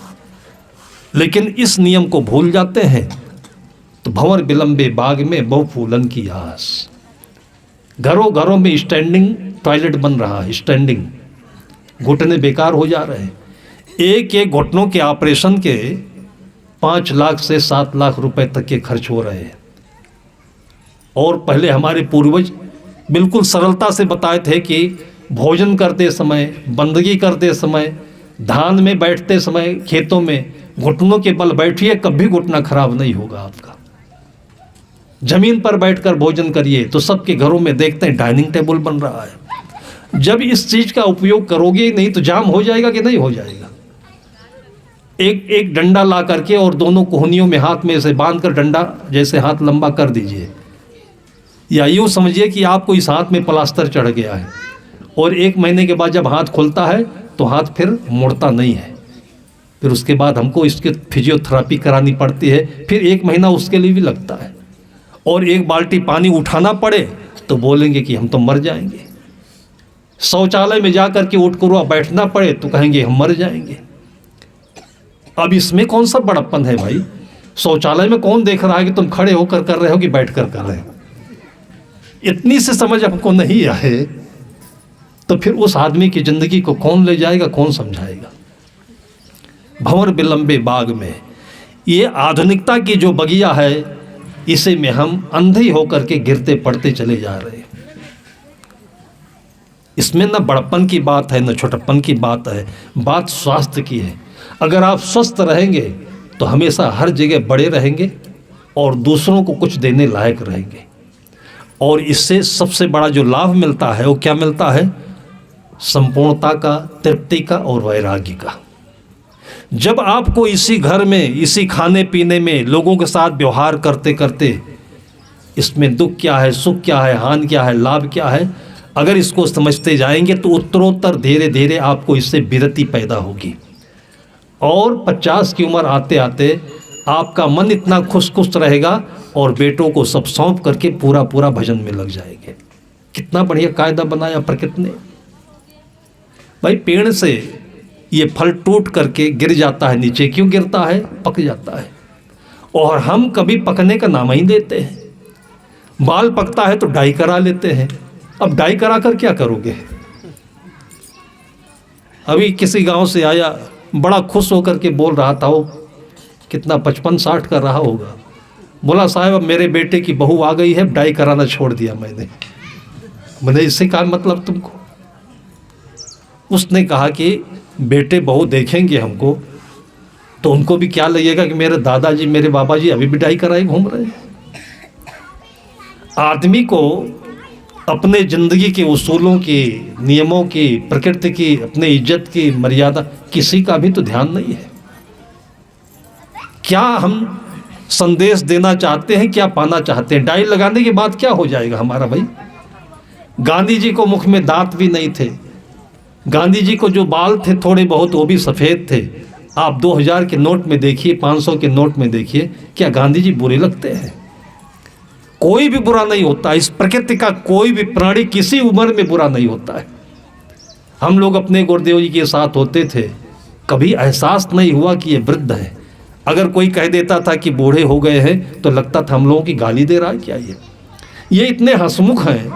लेकिन इस नियम को भूल जाते हैं तो भंवर विलंबे बाग में बहु फूलन की आस। घरों घरों में स्टैंडिंग टॉयलेट बन रहा है, स्टैंडिंग, घुटने बेकार हो जा रहे हैं। एक एक घुटनों के ऑपरेशन के 5 लाख से 7 लाख रुपए तक के खर्च हो रहे हैं। और पहले हमारे पूर्वज बिल्कुल सरलता से बताए थे कि भोजन करते समय, बंदगी करते समय, धान में बैठते समय, खेतों में घुटनों के बल बैठिए, कभी घुटना खराब नहीं होगा आपका। जमीन पर बैठकर भोजन करिए। तो सबके घरों में देखते हैं डाइनिंग टेबल बन रहा है। जब इस चीज का उपयोग करोगे नहीं तो जाम हो जाएगा कि नहीं हो जाएगा। एक एक डंडा ला करके और दोनों कोहनियों में हाथ में से बांध कर डंडा जैसे हाथ लंबा कर दीजिए। या यूँ समझिए कि आपको इस हाथ में प्लास्टर चढ़ गया है और 1 महीने के बाद जब हाथ खुलता है तो हाथ फिर मुड़ता नहीं है। फिर उसके बाद हमको इसकी फिजियोथेरेपी करानी पड़ती है, फिर 1 महीना उसके लिए भी लगता है। और 1 बाल्टी पानी उठाना पड़े तो बोलेंगे कि हम तो मर जाएंगे। शौचालय में जाकर के उठ कर बैठना पड़े तो कहेंगे हम मर जाएंगे। अब इसमें कौन सा बड़प्पन है भाई? शौचालय में कौन देख रहा है कि तुम खड़े होकर कर रहे हो कि बैठ कर रहे हो? इतनी से समझ हमको नहीं आए तो फिर उस आदमी की जिंदगी को कौन ले जाएगा, कौन समझाएगा? भंवर बिलंबे बाग में, ये आधुनिकता की जो बगिया है, इसे में हम अंधे होकर के गिरते पड़ते चले जा रहे हैं। इसमें न बड़प्पन की बात है न छोटप्पन की बात है, बात स्वास्थ्य की है। अगर आप स्वस्थ रहेंगे तो हमेशा हर जगह बड़े रहेंगे और दूसरों को कुछ देने लायक रहेंगे। और इससे सबसे बड़ा जो लाभ मिलता है वो क्या मिलता है? संपूर्णता का, तृप्ति का और वैराग्य का। जब आपको इसी घर में, इसी खाने पीने में, लोगों के साथ व्यवहार करते करते इसमें दुख क्या है, सुख क्या है, हानि क्या है, लाभ क्या है, अगर इसको समझते जाएंगे तो उत्तरोत्तर धीरे धीरे आपको इससे विरति पैदा होगी। और 50 की उम्र आते आते आपका मन इतना खुश खुश रहेगा और बेटों को सब सौंप करके पूरा पूरा भजन में लग जाएंगे। कितना बढ़िया कायदा बनाया प्रकृति ने भाई। पेड़ से ये फल टूट करके गिर जाता है नीचे, क्यों गिरता है? पक जाता है। और हम कभी पकने का नाम ही देते हैं। बाल पकता है तो डाई करा लेते हैं। अब डाई करा कर क्या करोगे? अभी किसी गांव से आया, बड़ा खुश होकर के बोल रहा था, वो कितना 55-60 कर रहा होगा। बोला साहब अब मेरे बेटे की बहू आ गई है, डाई कराना छोड़ दिया मैंने इससे क्या मतलब तुमको? उसने कहा कि बेटे बहू देखेंगे हमको तो उनको भी क्या लगेगा कि मेरे दादाजी, मेरे बाबा जी अभी भी डाई कराए घूम रहे हैं। आदमी को अपने ज़िंदगी के उसूलों की, नियमों की, प्रकृति की, अपने इज्जत की, मर्यादा, किसी का भी तो ध्यान नहीं है। क्या हम संदेश देना चाहते हैं, क्या पाना चाहते हैं? डाई लगाने के बाद क्या हो जाएगा हमारा भाई? गांधी जी को मुख में दांत भी नहीं थे। गांधी जी को जो बाल थे थोड़े बहुत वो भी सफ़ेद थे। आप 2000 के नोट में देखिए, 500 के नोट में देखिए, क्या गांधी जी बुरे लगते हैं? कोई भी बुरा नहीं होता। इस प्रकृति का कोई भी प्राणी किसी उम्र में बुरा नहीं होता है। हम लोग अपने गुरुदेव जी के साथ होते थे, कभी एहसास नहीं हुआ कि ये वृद्ध है। अगर कोई कह देता था कि बूढ़े हो गए हैं तो लगता था हम लोगों की गाली दे रहा है क्या ये इतने हंसमुख हैं,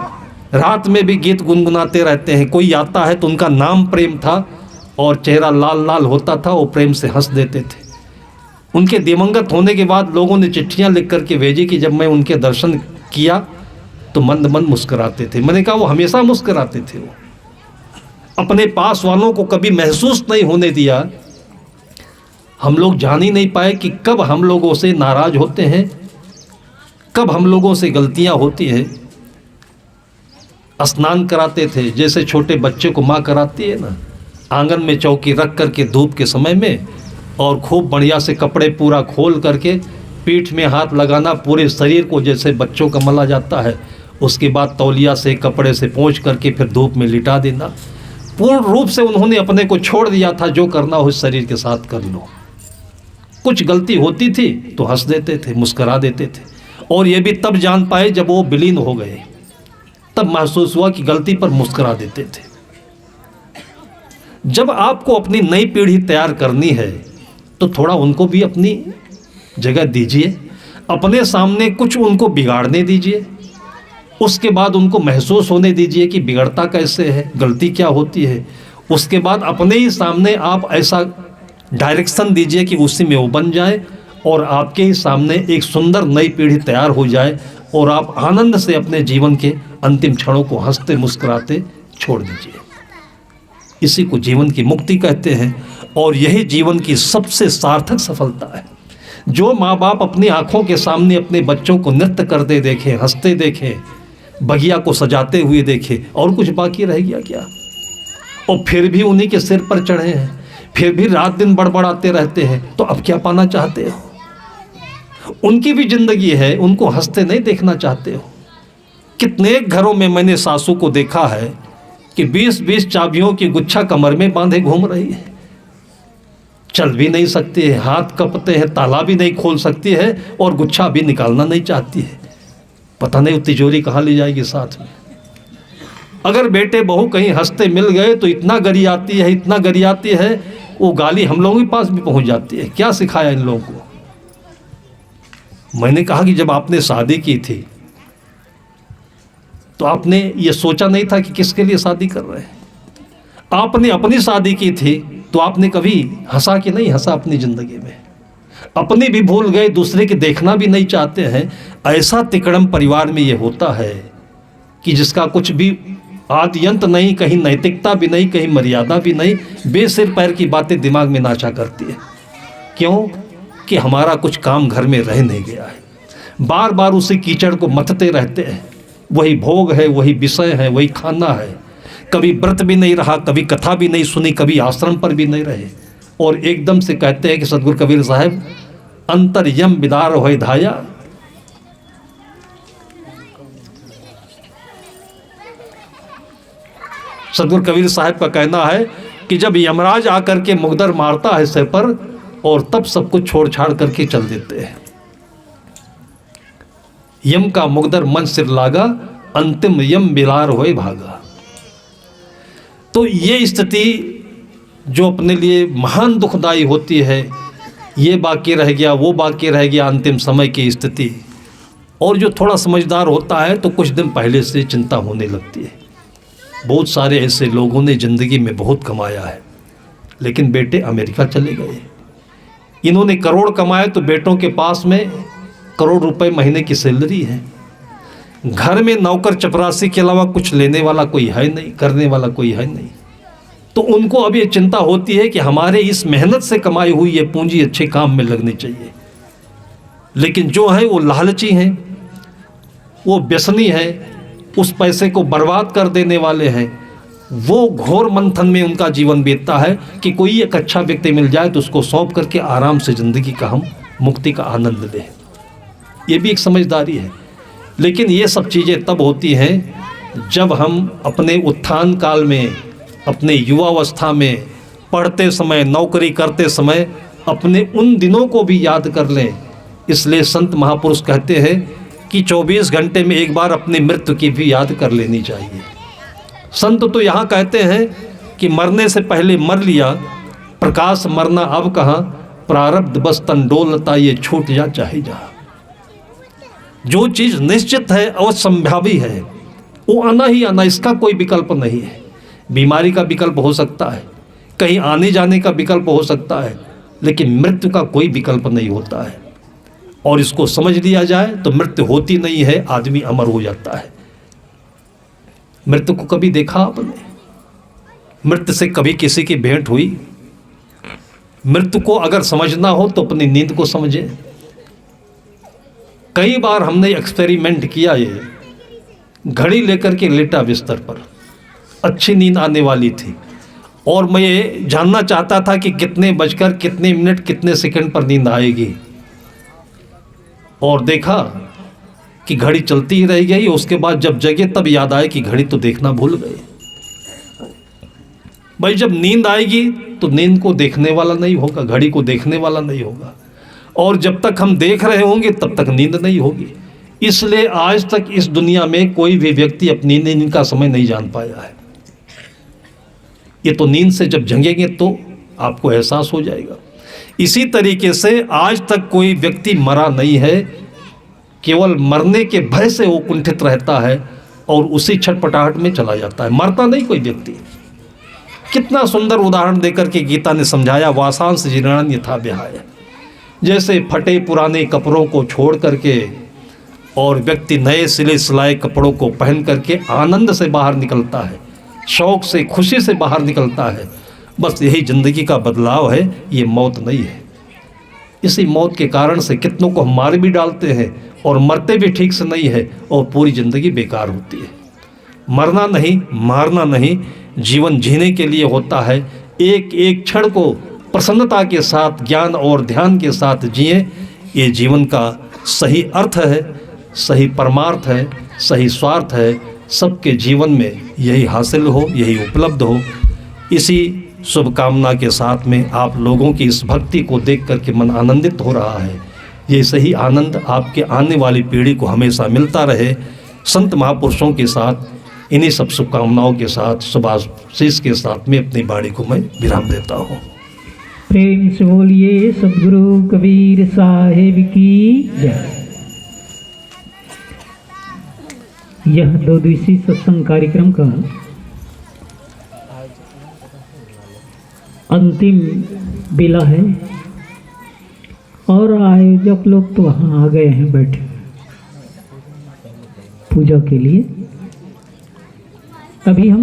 रात में भी गीत गुनगुनाते रहते हैं। कोई आता है तो उनका नाम प्रेम था और चेहरा लाल लाल होता था, वो प्रेम से हंस देते थे। उनके दिवंगत होने के बाद लोगों ने चिट्ठियां लिख करके भेजी कि जब मैं उनके दर्शन किया तो मंद मंद मुस्कुराते थे। मैंने कहा वो हमेशा मुस्कुराते थे। वो अपने पास वालों को कभी महसूस नहीं होने दिया। हम लोग जान ही नहीं पाए कि कब हम लोगों से नाराज होते हैं, कब हम लोगों से गलतियां होती हैं। स्नान कराते थे जैसे छोटे बच्चे को माँ कराती है ना, आंगन में चौकी रख करके धूप के समय में, और खूब बढ़िया से कपड़े पूरा खोल करके पीठ में हाथ लगाना, पूरे शरीर को जैसे बच्चों का मला जाता है। उसके बाद तौलिया से, कपड़े से पोंछ करके फिर धूप में लिटा देना। पूर्ण रूप से उन्होंने अपने को छोड़ दिया था, जो करना हो शरीर के साथ कर लो। कुछ गलती होती थी तो हंस देते थे, मुस्करा देते थे। और ये भी तब जान पाए जब वो विलीन हो गए, तब महसूस हुआ कि गलती पर मुस्करा देते थे। जब आपको अपनी नई पीढ़ी तैयार करनी है तो थोड़ा उनको भी अपनी जगह दीजिए, अपने सामने कुछ उनको बिगाड़ने दीजिए, उसके बाद उनको महसूस होने दीजिए कि बिगड़ता कैसे है, गलती क्या होती है। उसके बाद अपने ही सामने आप ऐसा डायरेक्शन दीजिए कि उसी में वो बन जाए और आपके ही सामने एक सुंदर नई पीढ़ी तैयार हो जाए और आप आनंद से अपने जीवन के अंतिम क्षणों को हंसते मुस्कुराते छोड़ दीजिए। इसी को जीवन की मुक्ति कहते हैं और यही जीवन की सबसे सार्थक सफलता है। जो माँ बाप अपनी आँखों के सामने अपने बच्चों को नृत्य करते देखें, हंसते देखें, बगिया को सजाते हुए देखें, और कुछ बाकी रह गया क्या? और फिर भी उन्हीं के सिर पर चढ़े हैं, फिर भी रात दिन बड़बड़ाते रहते हैं, तो अब क्या पाना चाहते हो? उनकी भी जिंदगी है, उनको हंसते नहीं देखना चाहते हो? कितने घरों में मैंने सासू को देखा है कि 20-20 चाबियों की गुच्छा कमर में बांधे घूम रही है, चल भी नहीं सकती है, हाथ कपते हैं, ताला भी नहीं खोल सकती है और गुच्छा भी निकालना नहीं चाहती है। पता नहीं वो तिजोरी कहाँ ले जाएगी साथ में। अगर बेटे बहू कहीं हंसते मिल गए तो इतना गरियाती है, इतना गरियाती है, वो गाली हम लोगों के पास भी पहुंच जाती है। क्या सिखाया इन लोगों को? मैंने कहा कि जब आपने शादी की थी तो आपने ये सोचा नहीं था कि किसके लिए शादी कर रहे हैं। आपने अपनी शादी की थी तो आपने कभी हंसा कि नहीं हंसा अपनी ज़िंदगी में? अपनी भी भूल गए, दूसरे के देखना भी नहीं चाहते हैं। ऐसा तिकड़म परिवार में ये होता है कि जिसका कुछ भी आदि अंत नहीं, कहीं नैतिकता भी नहीं, कहीं मर्यादा भी नहीं, बेसिर पैर की बातें दिमाग में नाचा करती है। क्यों? कि हमारा कुछ काम घर में रह नहीं गया है। बार बार उसी कीचड़ को मथते रहते हैं। वही भोग है, वही विषय है, वही खाना है। कभी व्रत भी नहीं रहा, कभी कथा भी नहीं सुनी, कभी आश्रम पर भी नहीं रहे, और एकदम से कहते हैं कि सतगुरु कबीर साहब अंतर्यम बिदार होए धाया। सतगुरु कबीर साहब का कहना है कि जब यमराज आकर के मुकद्दर मारता है सिर पर, और तब सब कुछ छोड़ छाड़ करके चल देते हैं। यम का मुकद्दर मन सिर लागा, अंतिम यम बिलार होए भागा। तो ये स्थिति जो अपने लिए महान दुखदाई होती है, ये बाकी रह गया, वो बाकी रह गया, अंतिम समय की स्थिति। और जो थोड़ा समझदार होता है तो कुछ दिन पहले से चिंता होने लगती है। बहुत सारे ऐसे लोगों ने ज़िंदगी में बहुत कमाया है, लेकिन बेटे अमेरिका चले गए। इन्होंने करोड़ कमाए तो बेटों के पास में करोड़ रुपए महीने की सैलरी है। घर में नौकर चपरासी के अलावा कुछ लेने वाला कोई है नहीं, करने वाला कोई है नहीं। तो उनको अब ये चिंता होती है कि हमारे इस मेहनत से कमाई हुई ये पूंजी अच्छे काम में लगनी चाहिए। लेकिन जो है वो लालची हैं, वो व्यसनी है, उस पैसे को बर्बाद कर देने वाले हैं। वो घोर मंथन में उनका जीवन बीतता है कि कोई एक अच्छा व्यक्ति मिल जाए तो उसको सौंप करके आराम से ज़िंदगी का हम मुक्ति का आनंद लें। ये भी एक समझदारी है। लेकिन ये सब चीज़ें तब होती हैं जब हम अपने उत्थान काल में, अपने युवावस्था में, पढ़ते समय, नौकरी करते समय अपने उन दिनों को भी याद कर लें। इसलिए संत महापुरुष कहते हैं कि 24 घंटे में एक बार अपनी मृत्यु की भी याद कर लेनी चाहिए। संत तो यहाँ कहते हैं कि मरने से पहले मर लिया, प्रकाश मरना अब कहाँ, प्रारब्ध बस तन डोलता ये छूट जा चाहे जहाँ। जो चीज़ निश्चित है और संभावी है वो आना ही आना, इसका कोई विकल्प नहीं है। बीमारी का विकल्प हो सकता है, कहीं आने जाने का विकल्प हो सकता है, लेकिन मृत्यु का कोई विकल्प नहीं होता है। और इसको समझ लिया जाए तो मृत्यु होती नहीं है, आदमी अमर हो जाता है। मृत्यु को कभी देखा आपने? मृत्यु से कभी किसी की भेंट हुई? मृत्यु को अगर समझना हो तो अपनी नींद को समझे। कई बार हमने एक्सपेरिमेंट किया, ये घड़ी लेकर के लेटा बिस्तर पर, अच्छी नींद आने वाली थी और मैं ये जानना चाहता था कि कितने बजकर कितने मिनट कितने सेकंड पर नींद आएगी, और देखा कि घड़ी चलती ही रह गई। उसके बाद जब जगे तब याद आए कि घड़ी तो देखना भूल गए। भाई जब नींद आएगी तो नींद को देखने वाला नहीं होगा, घड़ी को देखने वाला नहीं होगा, और जब तक हम देख रहे होंगे तब तक नींद नहीं होगी। इसलिए आज तक इस दुनिया में कोई भी व्यक्ति अपनी नींद का समय नहीं जान पाया है। ये तो नींद से जब जगेंगे तो आपको एहसास हो जाएगा। इसी तरीके से आज तक कोई व्यक्ति मरा नहीं है, केवल मरने के भय से वो कुंठित रहता है और उसी छटपटाहट में चला जाता है, मरता नहीं कोई व्यक्ति। कितना सुंदर उदाहरण देकर के गीता ने समझाया, वासांस जीर्णान यथा विहाय। जैसे फटे पुराने कपड़ों को छोड़ करके और व्यक्ति नए सिले सिलाए कपड़ों को पहन करके आनंद से बाहर निकलता है, शौक से, खुशी से बाहर निकलता है, बस यही ज़िंदगी का बदलाव है, ये मौत नहीं है। इसी मौत के कारण से कितनों को हम मार भी डालते हैं और मरते भी ठीक से नहीं है और पूरी ज़िंदगी बेकार होती है। मरना नहीं, मारना नहीं, जीवन जीने के लिए होता है। एक एक क्षण को प्रसन्नता के साथ, ज्ञान और ध्यान के साथ जिए, ये जीवन का सही अर्थ है, सही परमार्थ है। सही स्वार्थ है, सबके जीवन में यही हासिल हो, यही उपलब्ध हो। इसी शुभकामना के साथ में आप लोगों की इस भक्ति को देख कर के मन आनंदित हो रहा है। ये सही आनंद आपके आने वाली पीढ़ी को हमेशा मिलता रहे। संत महापुरुषों के साथ इन्हीं सब शुभकामनाओं के साथ शुभाशीष के साथ में अपनी वाणी को मैं विराम देता हूँ। प्रेम से बोलिए सद्गुरु कबीर साहिब की जय। यह 2 दिवसीय सत्संग कार्यक्रम का अंतिम बेला है और आयोजक लोग तो वहाँ आ गए हैं बैठे पूजा के लिए। अभी हम